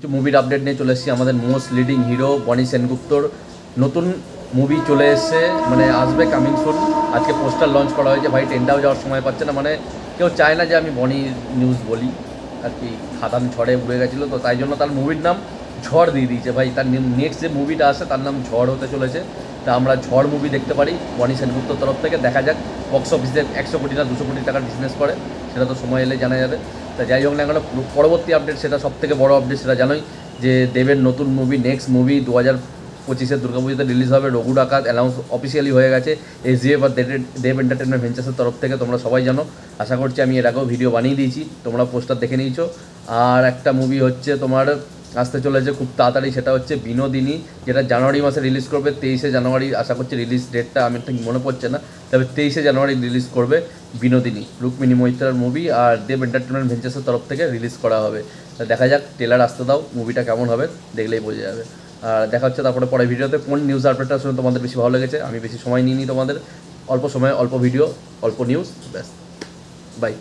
কিছু মুভির আপডেট নিয়ে চলে এসেছি। আমাদের মোস্ট লিডিং হিরো বনি সেনগুপ্তর নতুন মুভি চলে এসছে, মানে আসবে কামিং সুন। আজকে পোস্টার লঞ্চ করা হয়েছে। ভাই ট্রেনটাও যাওয়ার সময় পাচ্ছে না, মানে কেউ চায় না যে আমি বনির নিউজ বলি আর কি। খাদান ঝড়ে উড়ে গেছিলো, তো তাই জন্য তার মুভির নাম ঝড় দিয়ে দিয়েছে। ভাই তার নেক্সট যে মুভিটা আসে তার নাম ঝড় হতে চলেছে। তা আমরা ঝড় মুভি দেখতে পারি বনি সেনগুপ্তর তরফ থেকে। দেখা যাক বক্স অফিসে 100 কোটি না 200 কোটি টাকার বিজনেস করে, সেটা তো সময় এলে জানা যাবে। তা যাই হোক না কেন, পরবর্তী আপডেট সেটা সবথেকে বড় আপডেট, সেটা জানোই যে দেবের নতুন মুভি, নেক্সট মুভি 2025-এর দুর্গাপুজোতে রিলিজ হবে। রঘু ডাকাত অ্যানাউন্স অফিসিয়ালি হয়ে গেছে SGF আর দেব এন্টারটেনমেন্ট ভেঞ্চার্সের তরফ থেকে। তোমরা সবাই জানো, আশা করছি আমি এর আগেও ভিডিও বানিয়ে দিয়েছি, তোমরা পোস্টার দেখে নিয়েছো। আর একটা মুভি হচ্ছে তোমার আসতে চলেছে খুব তাড়াতাড়ি, সেটা হচ্ছে বিনোদিনী, যেটা জানুয়ারি মাসে রিলিজ করবে। 23শে জানুয়ারি আশা করছি রিলিজ ডেটটা, আমি ঠিক মনে পড়ছে না, তবে 23শে জানুয়ারি রিলিজ করবে বিনোদিনী, রুক্মিণী মৈত্রার মুভি। আর দেব এন্টারটেনমেন্ট ভেঞ্চার্সের তরফ থেকে রিলিজ করা হবে। দেখা যাক, ট্রেলার আসতে দাও, মুভিটা কেমন হবে দেখলেই বোঝা যাবে। আর দেখা হচ্ছে তারপরে পরে ভিডিওতে। কোন নিউজ আপডেটটা শুনে তোমাদের বেশি ভালো লেগেছে? আমি বেশি সময় নিইনি তোমাদের, অল্প সময় অল্প ভিডিও অল্প নিউজ, ব্যাস। বাই।